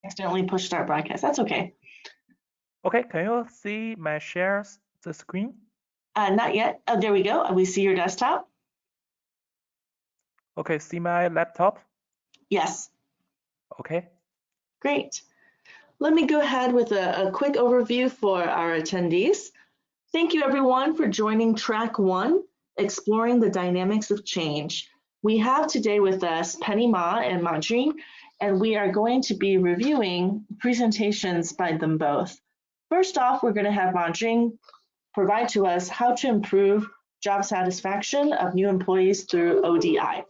Accidentally pushed start broadcast. That's okay. Okay, can you see my shares the screen? Not yet. Oh, there we go. We see your desktop. Okay, see my laptop? Yes. Okay. Great. Let me go ahead with a quick overview for our attendees. Thank you everyone for joining track 1, Exploring the Dynamics of Change. We have today with us Penny Ma and Ma Jun, and we are going to be reviewing presentations by them both. First off, we're going to have Ma Jun provide to us how to improve job satisfaction of new employees through ODI.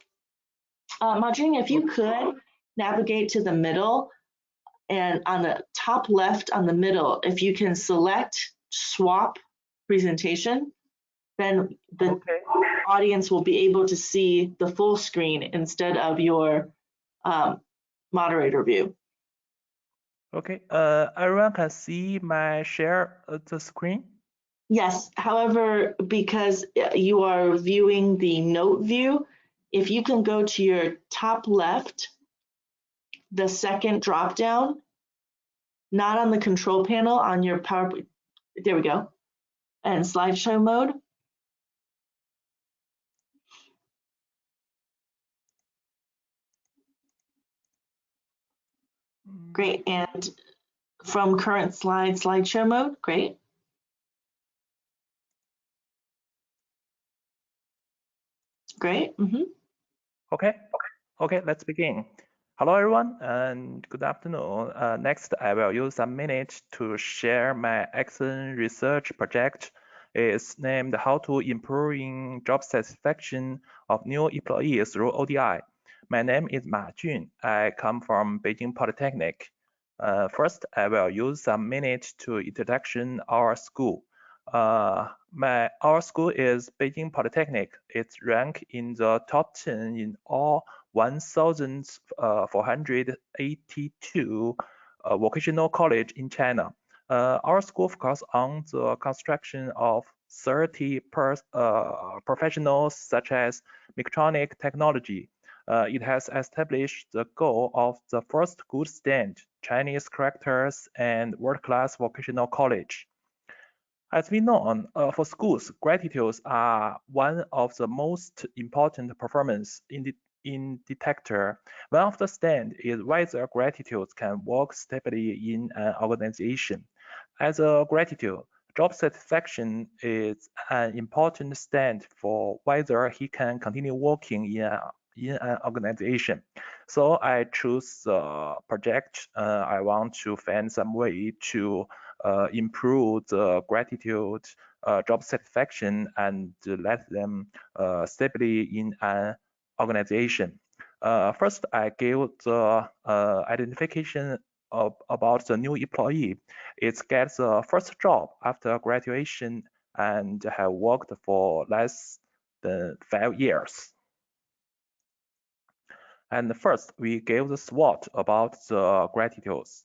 Ma Jun, if you could navigate to the middle, and on the top left on the middle, if you can select swap presentation, then the audience will be able to see the full screen instead of your moderator view. Okay, everyone can see my share the screen? Yes, however, because you are viewing the note view, if you can go to your top left, the second drop down, not on the control panel, on your PowerPoint, there we go, and slideshow mode. Great, and from current slideshow mode, great. Great. Okay, let's begin. Hello everyone and good afternoon. Next, I will use some minutes to share my excellent research project. It's named How to Improving Job Satisfaction of New Employees Through ODI. My name is Ma Jun. I come from Beijing Polytechnic. First, I will use some minutes to introduction our school. Our school is Beijing Polytechnic. It's ranked in the top 10 in all 1,482 vocational college in China. Our school focuses on the construction of 30 professionals such as mechatronic technology. It has established the goal of the first good stand, Chinese characters, and world-class vocational college. As we know, for schools, gratitudes are one of the most important performance detector. One of the stand is whether gratitude can work stably in an organization. As a gratitude, job satisfaction is an important stand for whether he can continue working in an organization. So I choose the project. I want to find some way to improve the gratitude, job satisfaction, and let them stably in an organization. First, I give the identification about the new employee. It gets the first job after graduation and have worked for less than 5 years. And first, we give the SWOT about the gratitudes.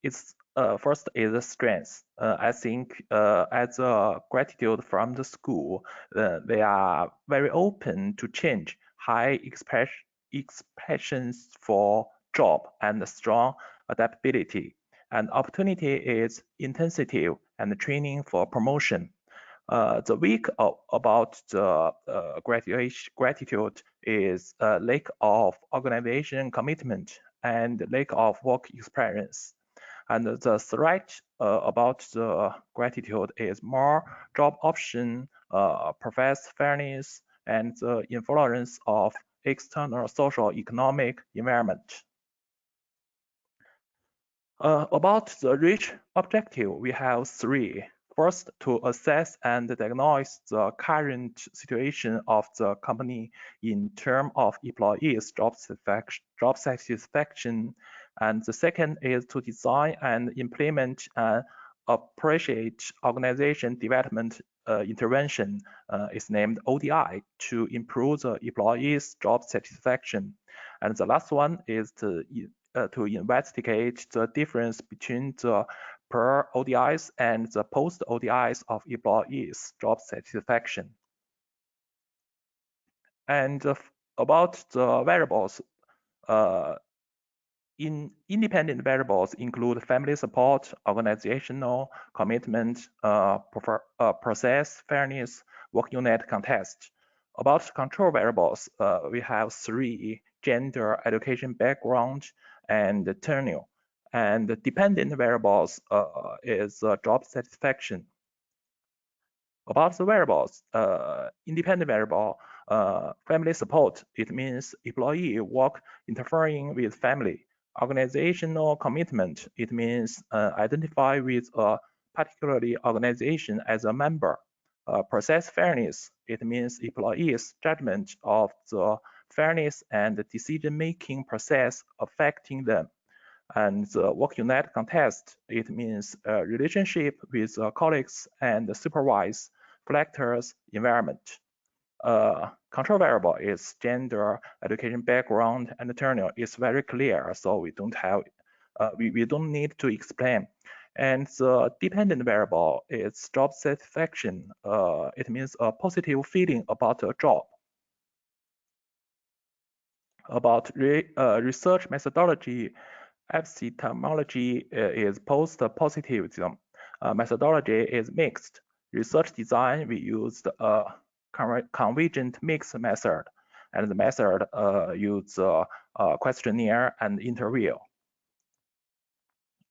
Its first is the strength. I think as a gratitude from the school, they are very open to change, high expressions for job, and strong adaptability. And opportunity is intensity and training for promotion. The weak about the gratitude is a lack of organization commitment and lack of work experience. And the threat about the gratitude is more job option, profess fairness, and the influence of external social economic environment. About the reach objective, we have 3. First, to assess and diagnose the current situation of the company in terms of employees' job satisfaction. And the second is to design and implement an appropriate organization development intervention is named ODI to improve the employees' job satisfaction. And the last one is to investigate the difference between the per-ODIs and the post-ODIs of employees' job satisfaction. And about the variables, Independent variables include family support, organizational commitment, process fairness, work unit context. About control variables, we have 3: gender, education background, and tenure. And the dependent variables is job satisfaction. About the variables, independent variable, family support, it means employee work interfering with family. Organizational commitment, it means identify with a particularly organization as a member. Process fairness, it means employees' judgment of the fairness and decision-making process affecting them. And the work unit context, it means a relationship with colleagues and supervise collectors environment. Control variable is gender, education background, and tenure. It's very clear, so we don't have we don't need to explain. And the dependent variable is job satisfaction. It means a positive feeling about a job. About research methodology, epistemology is post-positivism. Methodology is mixed. Research design, we used a convergent mix method, and the method used questionnaire and interview.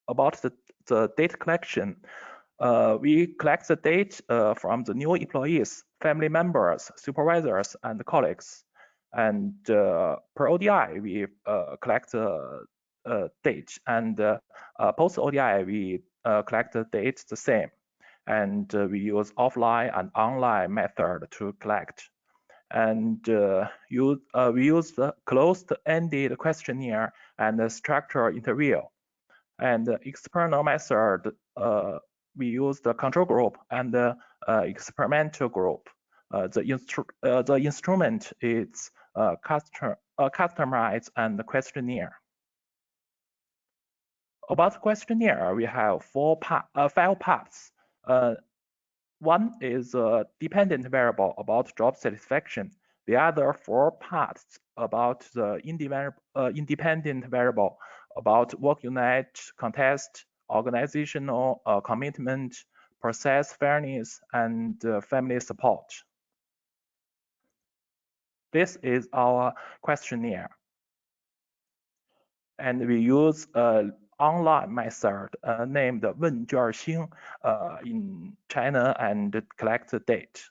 About the data collection, we collect the data from the new employees, family members, supervisors, and colleagues. And per ODI, we collect the date, and post ODI, we collect the date the same. And we use offline and online method to collect. And we use the closed-ended questionnaire and the structured interview. And the experimental method, we use the control group and the experimental group. The instrument is customized and questionnaire. About questionnaire, we have 5 parts. One is a dependent variable about job satisfaction. The other 4 parts about the independent variable about work unit, contest, organizational commitment, process fairness, and family support. This is our questionnaire. And we use an online method named 问卷星 in China and collect the data.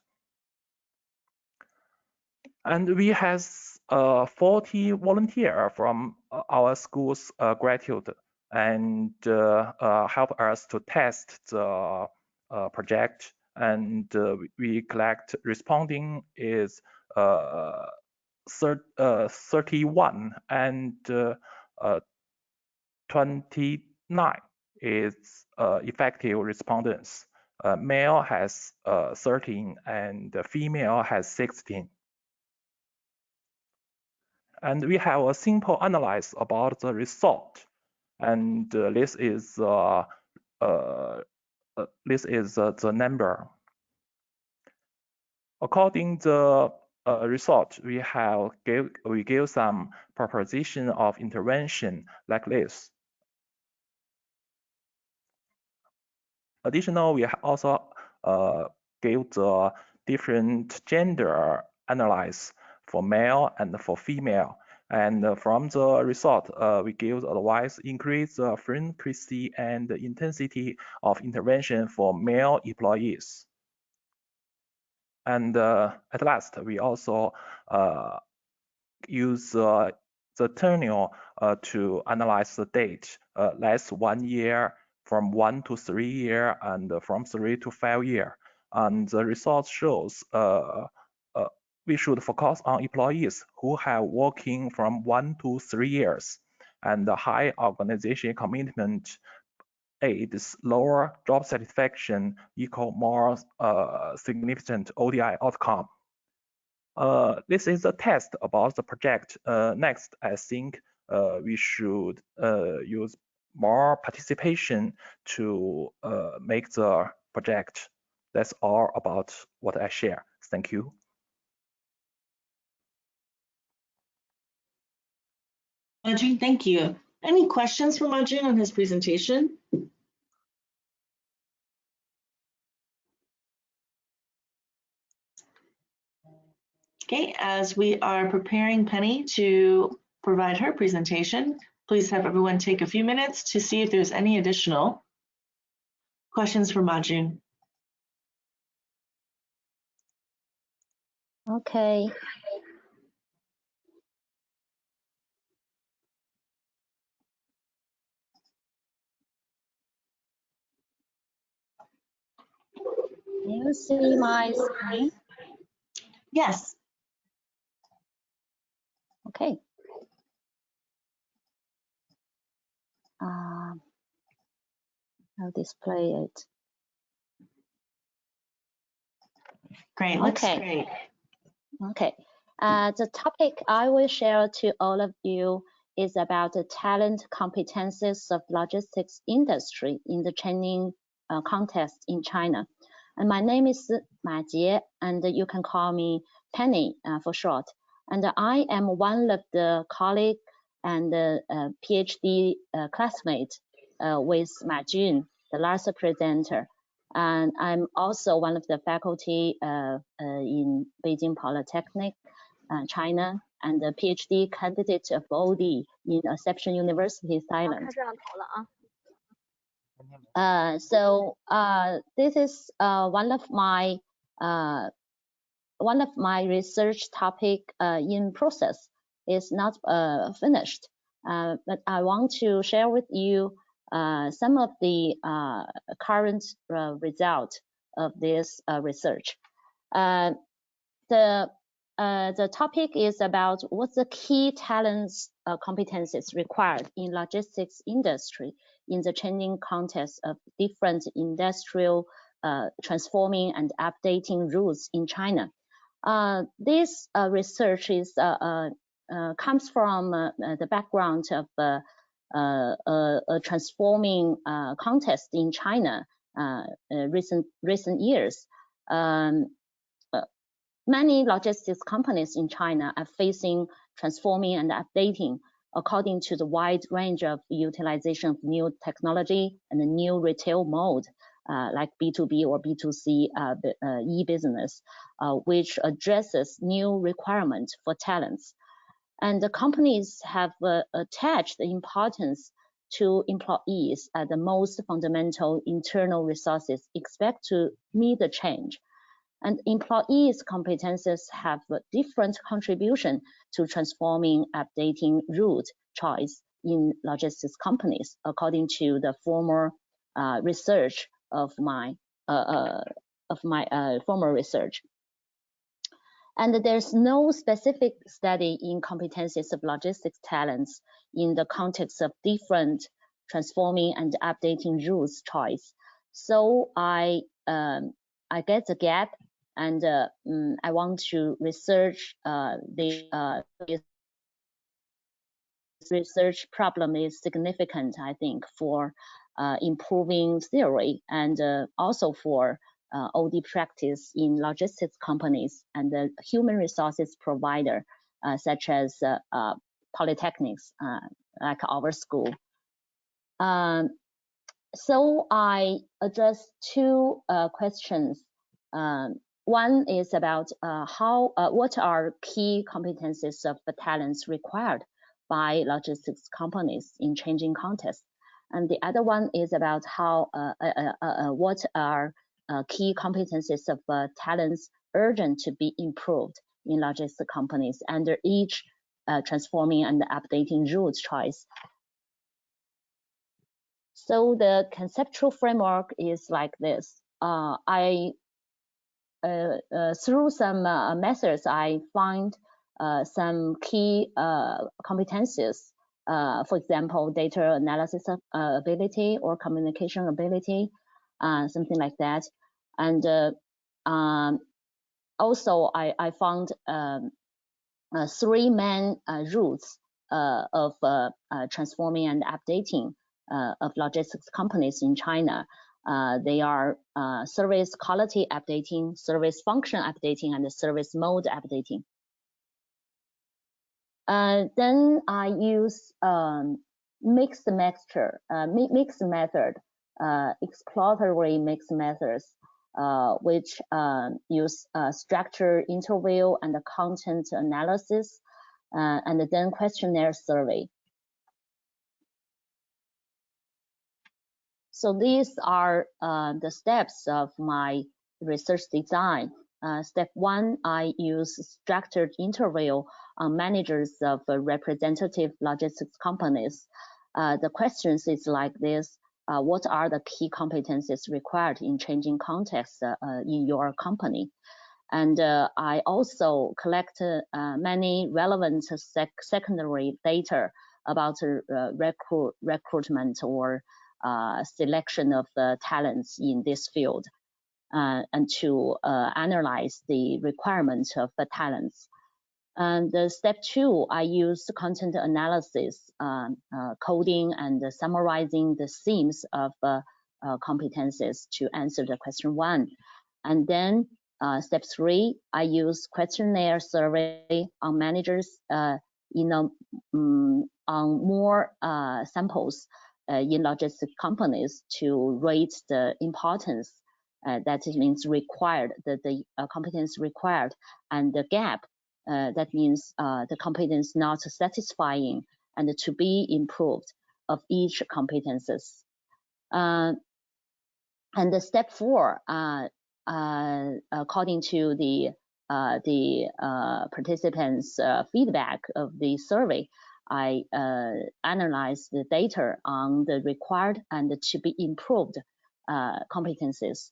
And we have 40 volunteers from our school's graduate and help us to test the project. And we collect responding is 31 and 29 is effective respondents. Male has 13 and female has 16. And we have a simple analysis about the result. And this is the number. According to the result, we give some proposition of intervention like this. Additional, we also give the different gender analysis for male and for female. And from the result, we give advice increase the frequency and intensity of intervention for male employees. And at last, we also use the tenure to analyze the date, last 1 year, from 1 to 3 years, and from 3 to 5 years. And the result shows we should focus on employees who have working from 1 to 3 years, and the high organization commitment aids lower job satisfaction equal more significant ODI outcome. This is a test about the project. Next, I think we should use more participation to make the project. That's all about what I share. Thank you. Jing, thank you. Any questions for Majun on his presentation? Okay, as we are preparing Penny to provide her presentation, please have everyone take a few minutes to see if there's any additional questions for Majun. Okay. Can you see my screen? Yes. Okay. I'll display it. Great, looks Okay. great. Okay. The topic I will share to all of you is about the talent competences of logistics industry in the training context in China. And my name is Ma Jie, and you can call me Penny for short. And I am one of the colleague and PhD classmate with Ma Jun, the last presenter. And I'm also one of the faculty in Beijing Polytechnic, China, and a PhD candidate of OD in Assumption University, Thailand. This is one of my research topic in process. It's not finished, but I want to share with you some of the current result of this research. The topic is about what's the key talents competencies required in logistics industry in the changing context of different industrial transforming and updating rules in China. This research is comes from the background of a transforming context in China recent years. Many logistics companies in China are facing transforming and updating according to the wide range of utilization of new technology and the new retail mode, like B2B or B2C e-business, which addresses new requirements for talents. And the companies have attached the importance to employees as the most fundamental internal resources expect to meet the change. And employees' competences have a different contribution to transforming, updating route choice in logistics companies, according to the former research of my former research. And there's no specific study in competencies of logistics talents in the context of different transforming and updating rules choice. So I get the gap, and I want to research this research problem is significant, I think, for improving theory and also for OD practice in logistics companies and the human resources provider, such as polytechnics, like our school. So I address two questions. One is about what are key competencies of the talents required by logistics companies in changing context, and the other one is about what are key competencies of talents urgent to be improved in logistics companies under each transforming and updating rules choice. So the conceptual framework is like this. Through some methods, I find some key competencies. For example, data analysis ability or communication ability, something like that. And also, I found three main routes of transforming and updating of logistics companies in China. They are service quality updating, service function updating, and service mode updating. Then I use mixed method, exploratory mixed methods, which use structure interview and content analysis, and then questionnaire survey. So these are the steps of my research design. Step 1, I use structured interview on managers of representative logistics companies. The questions is like this. What are the key competencies required in changing context in your company? And I also collect many relevant secondary data about recruitment or selection of the talents in this field, and to analyze the requirements of the talents. And step 2, I use content analysis, coding and summarizing the themes of competencies to answer the question 1. And then step 3, I use questionnaire survey on managers on more samples in logistics companies to rate the importance, that means required, the competence required, and the gap, that means the competence not satisfying and to be improved of each competences. And the step 4, according to the participants' feedback of the survey, I analyze the data on the required and to be improved competencies.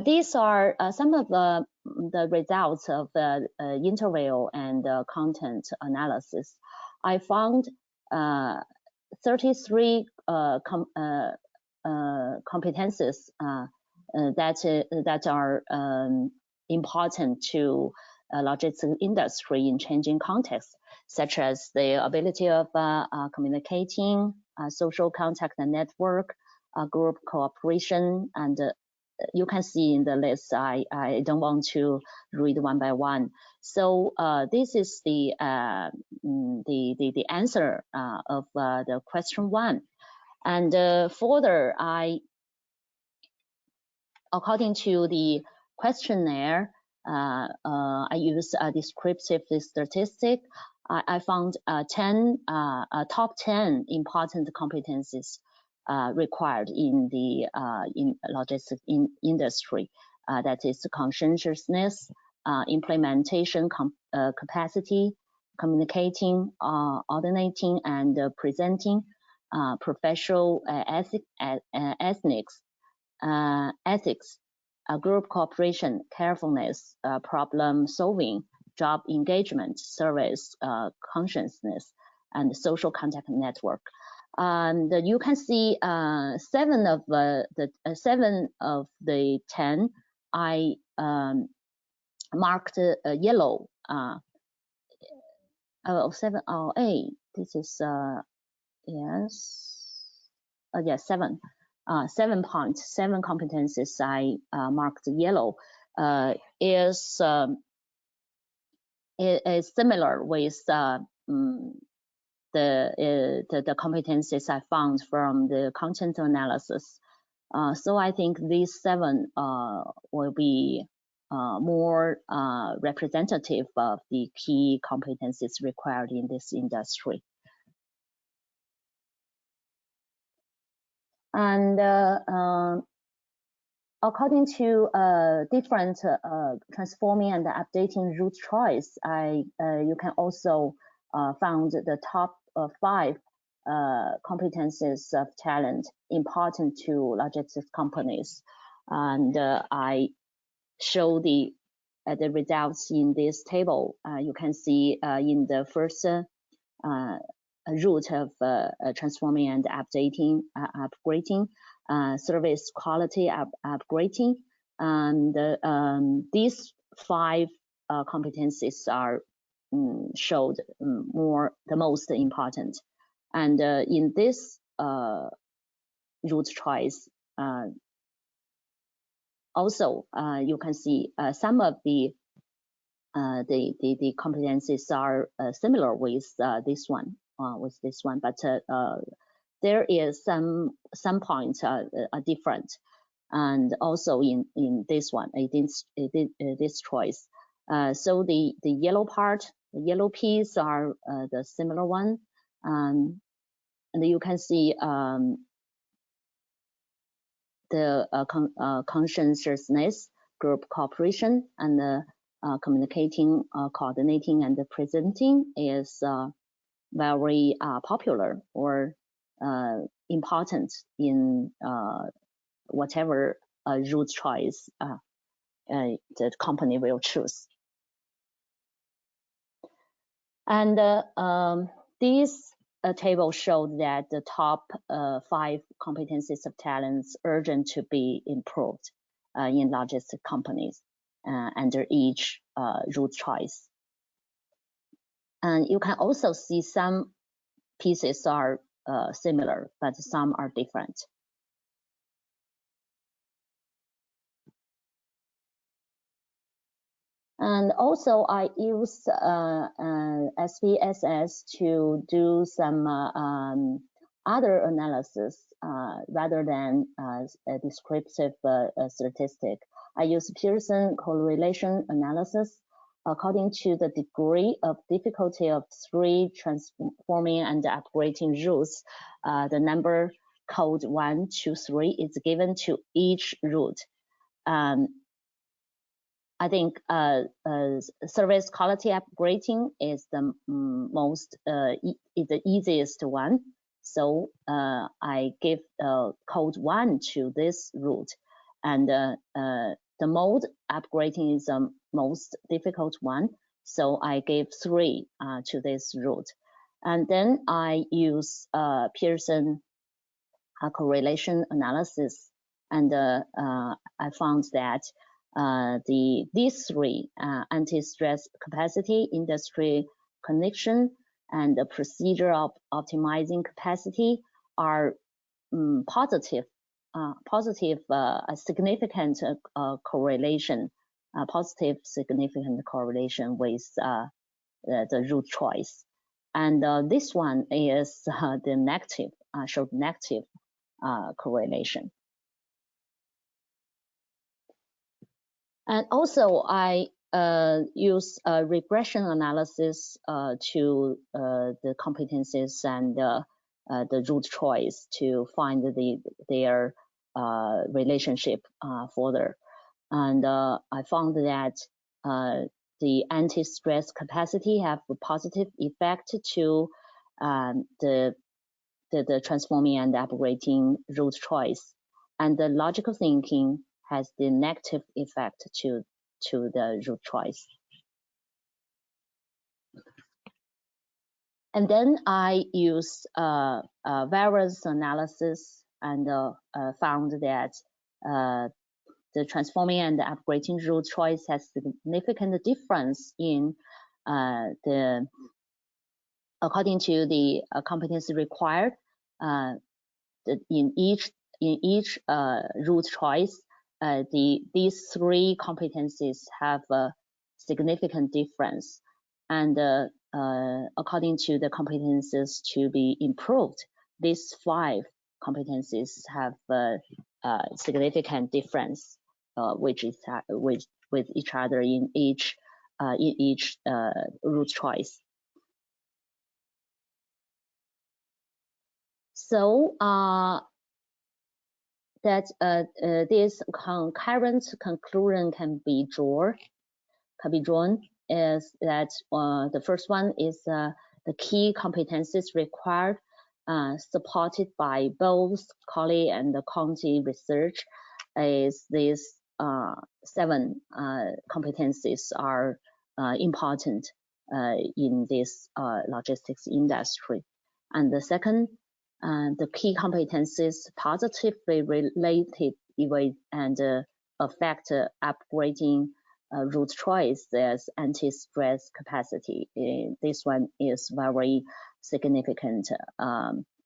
These are some of the results of the interview and content analysis. I found 33 competencies that are important to logistics industry in changing context, such as the ability of communicating, social contact and network, group cooperation, and you can see in the list. I don't want to read one by one. So this is the answer of the question 1. And further, according to the questionnaire, I use a descriptive statistic. I found top 10 important competencies required in the logistics industry. That is conscientiousness, implementation capacity, communicating, coordinating, and presenting, professional ethics, group cooperation, carefulness, problem solving, job engagement, service consciousness, and social contact network. And you can see 7 of the 10 I marked yellow. 7 or 8. This is yes, 7. 7 points, 7 competencies I marked yellow is similar with the competencies I found from the content analysis. So I think these 7 will be more representative of the key competencies required in this industry. And according to different transforming and updating route choice, you can also found the top 5 competencies of talent important to logistics companies. And I show the results in this table. You can see in the first route of transforming and upgrading, service quality upgrading, and these 5 competencies are showed the most important. And in this route choice, also you can see some of the the competencies are similar with this one, but there is some points are different, and also in this one, this choice. So the yellow part, the yellow piece are the similar one, and you can see the conscientiousness, group cooperation, and communicating, coordinating, and presenting is very popular or important in whatever route choice the company will choose. And these table showed that the top 5 competencies of talents urgent to be improved in logistic companies under each route choice. And you can also see some pieces are similar, but some are different. And also I use SPSS to do some other analysis rather than a descriptive statistic. I use Pearson correlation analysis. According to the degree of difficulty of 3 transforming and upgrading routes, the number code 1, 2, 3 is given to each route. I think service quality upgrading is the the easiest one. So I give code 1 to this route, and the mode upgrading is the most difficult one. So I gave 3 to this route, and then I use Pearson correlation analysis, and I found that these 3 anti-stress capacity, industry connection, and the procedure of optimizing capacity are positive, significant correlation, positive significant correlation with the route choice. And this one is the negative, showed negative correlation. And also I use regression analysis to the competencies and the route choice to find their relationship further. And I found that the anti-stress capacity have a positive effect to the transforming and upgrading route choice, and the logical thinking has the negative effect to the route choice. And then I use variance analysis and found that the transforming and upgrading route choice has significant difference in according to the competency required in each route choice. These 3 competencies have a significant difference, and according to the competencies to be improved, these 5 competencies have a significant difference with each other in each route choice. So that this concurrent conclusion can be drawn is that the first one is the key competencies required, supported by both Colley and the Conti research, is these 7 competencies are important in this logistics industry. And the second, the key competencies positively related with and affect upgrading route choice as anti-stress capacity. This one is very significant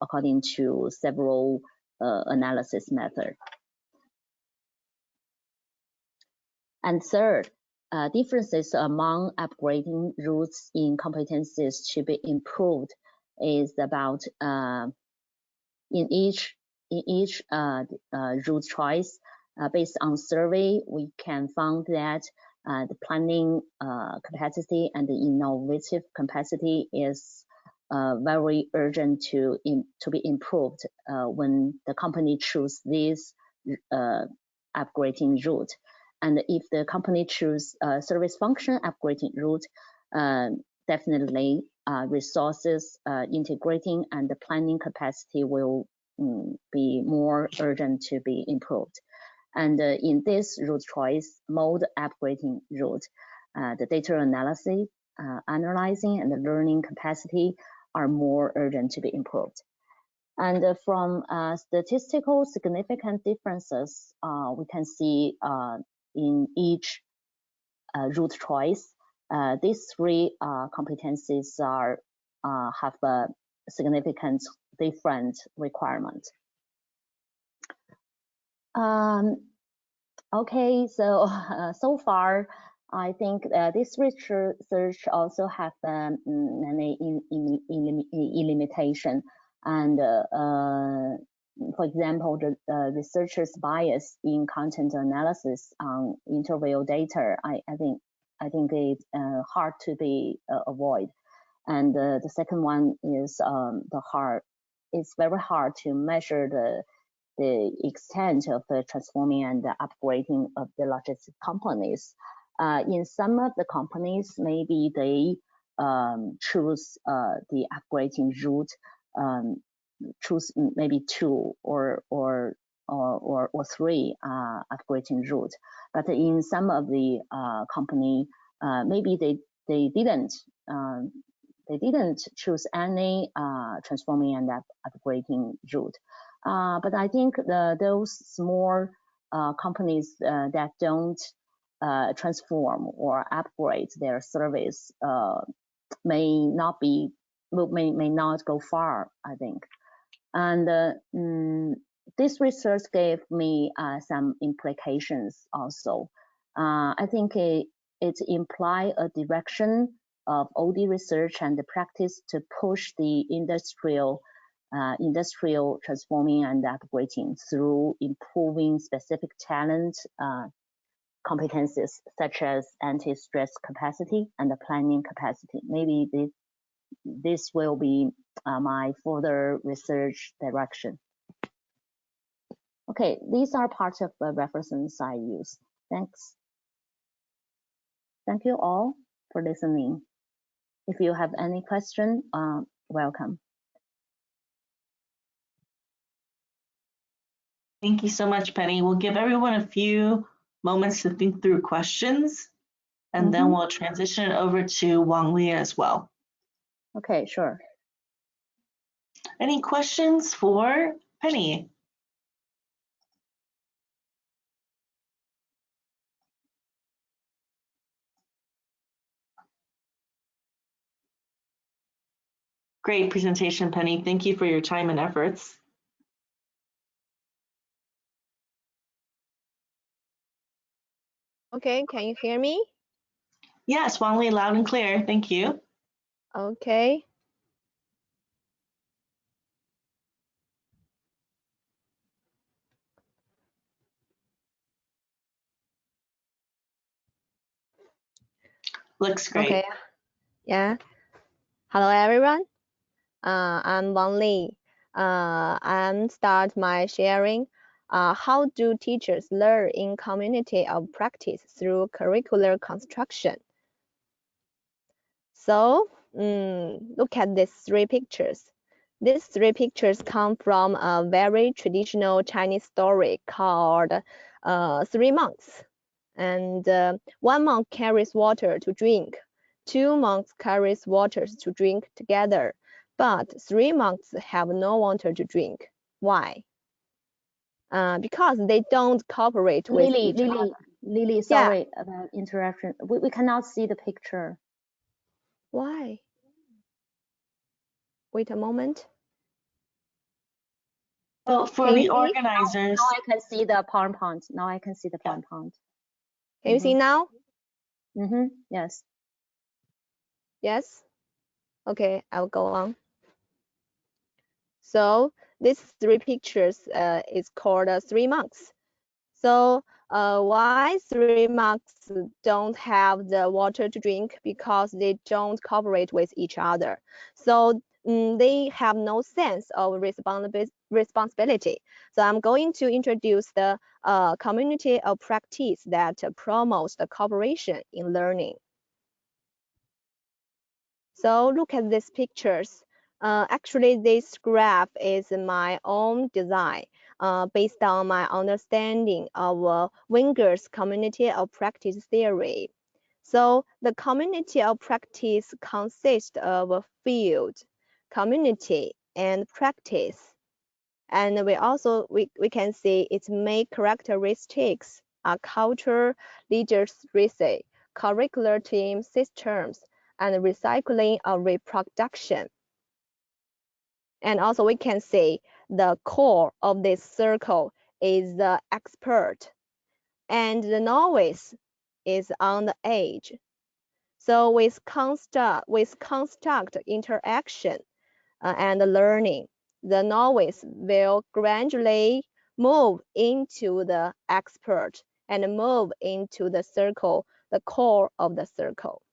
according to several analysis methods. And third, differences among upgrading routes in competencies to be improved is about in each route choice. Based on survey, we can find that the planning capacity and the innovative capacity is very urgent to be improved when the company choose this upgrading route. And if the company choose service function upgrading route, definitely resources integrating and the planning capacity will be more urgent to be improved. And in this route choice mode upgrading route, the data analysis, analyzing and the learning capacity are more urgent to be improved. And from statistical significant differences, we can see in each route choice, these three competencies are have a significant different requirement. Okay, so far, I think this research also have many limitation. And for example, the researchers' bias in content analysis on interview data, I think it's hard to be avoid. And the second one is it's very hard to measure the extent of the transforming and the upgrading of the logistics companies. In some of the companies, maybe they choose the upgrading route, choose maybe 2 or 3 upgrading route. But in some of the company, maybe they didn't choose any transforming and upgrading route. But I think those small companies that don't transform or upgrade their service may not go far, I think. And this research gave me some implications also. I think it implies a direction of OD research and the practice to push the industrial transforming and upgrading through improving specific talent competencies such as anti-stress capacity and the planning capacity. Maybe this will be my further research direction. Okay, these are parts of the references I use. Thanks. Thank you all for listening. If you have any question, welcome. Thank you so much, Penny. We'll give everyone a few moments to think through questions, and then we'll transition over to Wang Li as well. Okay, sure. Any questions for Penny? Great presentation, Penny. Thank you for your time and efforts. Okay, can you hear me? Yes, Wang Li, loud and clear. Thank you. Okay. Looks great. Okay. Yeah. Hello, everyone. I'm Wang Li. I'm start my sharing. How do teachers learn in community of practice through curricular construction? So, look at these 3 pictures. These 3 pictures come from a very traditional Chinese story called 3 Monks. And 1 monk carries water to drink. 2 monks carries water to drink together. But 3 monks have no water to drink. Why? Because they don't cooperate with each other. Lily, sorry about interruption. We cannot see the picture. Why? Wait a moment. Well, for the organizers. Now I can see the PowerPoint. Now I can see the PowerPoint. Can you see now? Yes. Yes? Okay, I'll go on. So these 3 pictures is called 3 monks. So why 3 monks don't have the water to drink? Because they don't cooperate with each other. So they have no sense of responsibility. So I'm going to introduce the community of practice that promotes the cooperation in learning. So look at these pictures. Actually, this graph is my own design based on my understanding of Wenger's community of practice theory. So the community of practice consists of a field, community, and practice. And we can see its main characteristics are culture, literacy, curricular team systems, and recycling of reproduction. And also we can see the core of this circle is the expert, and the novice is on the edge. So with constant interaction and learning, the novice will gradually move into the expert and move into the circle, the core of the circle.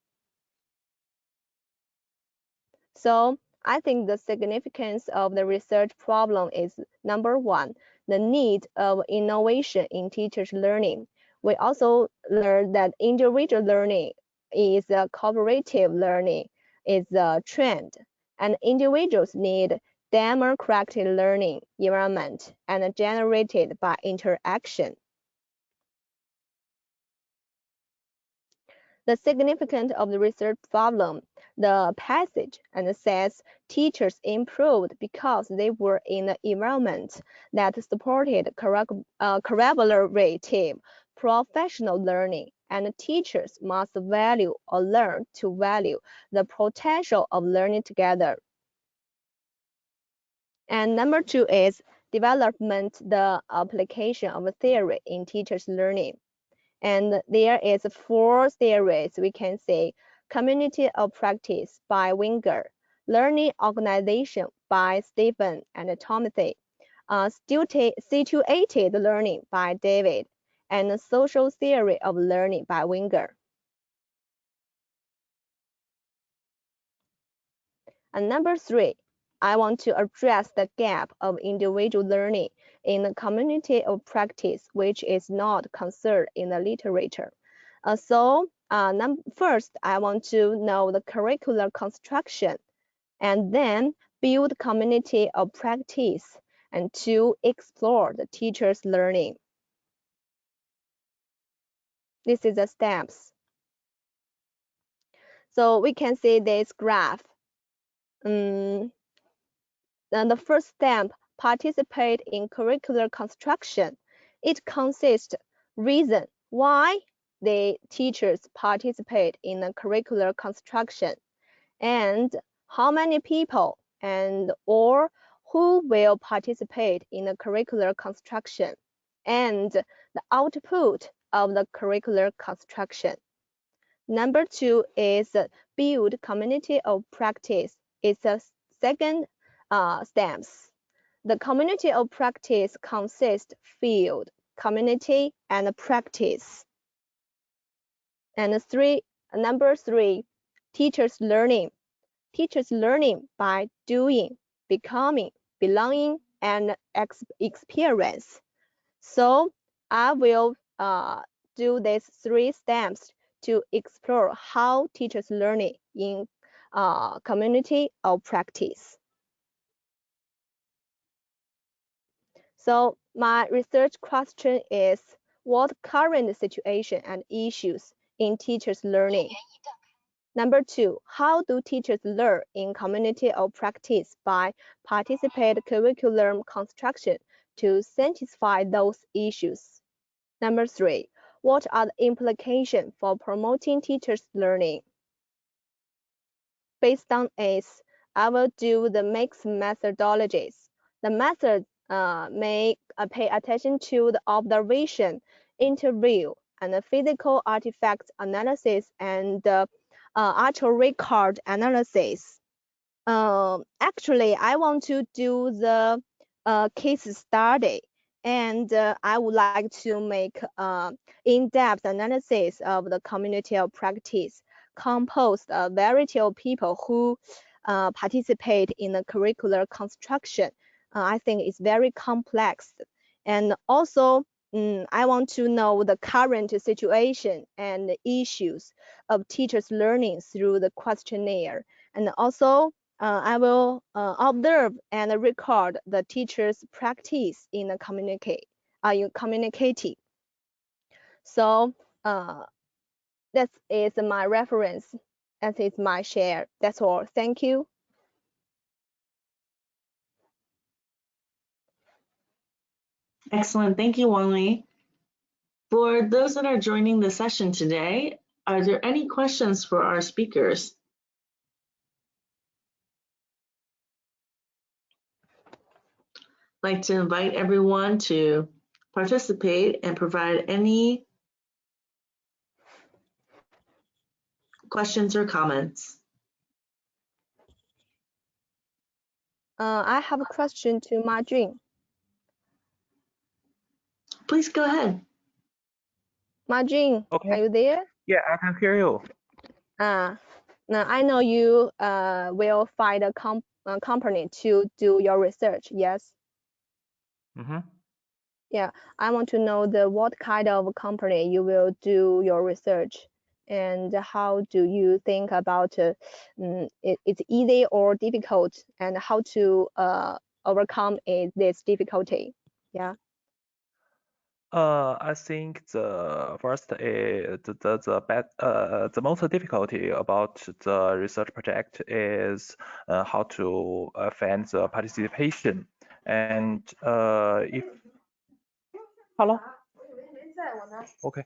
So I think the significance of the research problem is number 1, the need of innovation in teachers' learning. We also learned that individual learning is a cooperative learning, is a trend, and individuals need democratic learning environment and generated by interaction. The significance of the research problem, the passage, and says teachers improved because they were in an environment that supported collaborative professional learning, and teachers must value or learn to value the potential of learning together. And number 2 is development, the application of a theory in teachers' learning. And there is 4 theories we can say: community of practice by Wenger, learning organization by Stephen and Timothy, situated learning by David, and social theory of learning by Wenger. And number 3, I want to address the gap of individual learning in the community of practice, which is not considered in the literature. First, I want to know the curricular construction, and then build community of practice, and to explore the teacher's learning. This is the steps. So we can see this graph. Then the first step, participate in curricular construction. It consists reason why the teachers participate in the curricular construction, and how many people and or who will participate in the curricular construction, and the output of the curricular construction. Number 2 is build community of practice. It's a second steps. The community of practice consists field, community, and practice. And number 3, teachers learning. Teachers learning by doing, becoming, belonging, and experience. So I will do these 3 steps to explore how teachers learning in community of practice. So my research question is, what current situation and issues in teachers learning? Number 2, how do teachers learn in community of practice by participate curriculum construction to satisfy those issues? Number 3, what are the implications for promoting teachers' learning? Based on this, I will do the mixed methodologies. The method may pay attention to the observation, interview, and physical artifact analysis and actual record analysis. Actually, I want to do the case study, and I would like to make in-depth analysis of the community of practice composed of a variety of people who participate in the curricular construction. I think it's very complex. And also, I want to know the current situation and the issues of teachers' learning through the questionnaire. And also, I will observe and record the teachers' practice in the communicating. So that is my reference. That is my share. That's all. Thank you. Excellent. Thank you, Wang-Li. For those that are joining the session today, are there any questions for our speakers? I'd like to invite everyone to participate and provide any questions or comments. I have a question to Ma Jun. Please go ahead. Ma Jun, Okay. are you there? Yeah, I can hear you. Now I know you will find a company to do your research. Yes. Mm-hmm. Yeah, I want to know what kind of company you will do your research, and how do you think about it's easy or difficult, and how to overcome this difficulty. Yeah. I think the first is the most difficulty about the research project is how to find the participation, and if hello. Okay.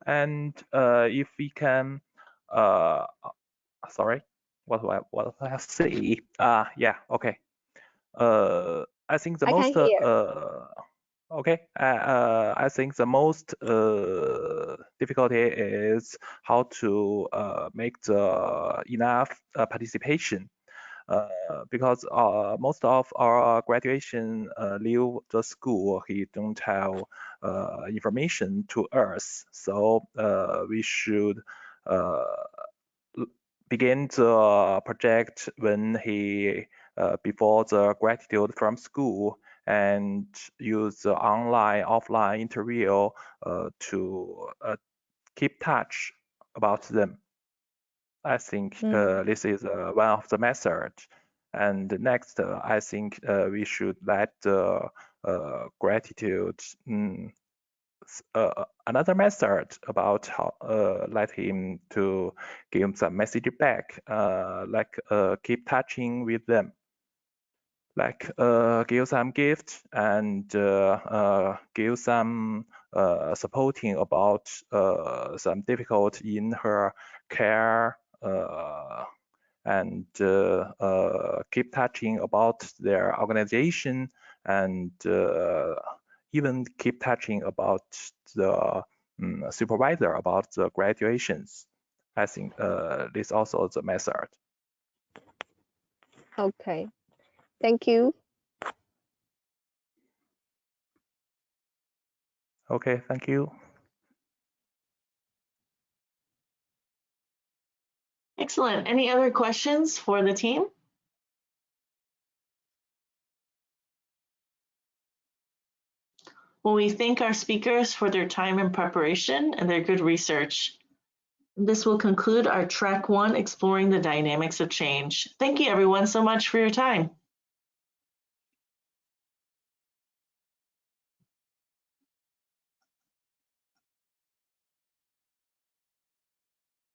And if we can, sorry, what do I say? Yeah, okay. I think the I most can hear. okay. I think the most difficulty is how to make the enough participation. Because most of our graduation leave the school, he don't have information to us. So we should begin the project when he before the gratitude from school, and use the online offline interview to keep touch about them. I think this is one of the methods. And next, I think we should let the gratitude another method about how let him to give some message back, like keep touching with them, like give some gift and give some supporting about some difficulty in her care, and keep touching about their organization, and even keep touching about the supervisor about the graduations. I think this also the method. Okay. Thank you. Okay, thank you. Excellent. Any other questions for the team? Well, we thank our speakers for their time and preparation and their good research. This will conclude our track 1, Exploring the Dynamics of Change. Thank you everyone so much for your time.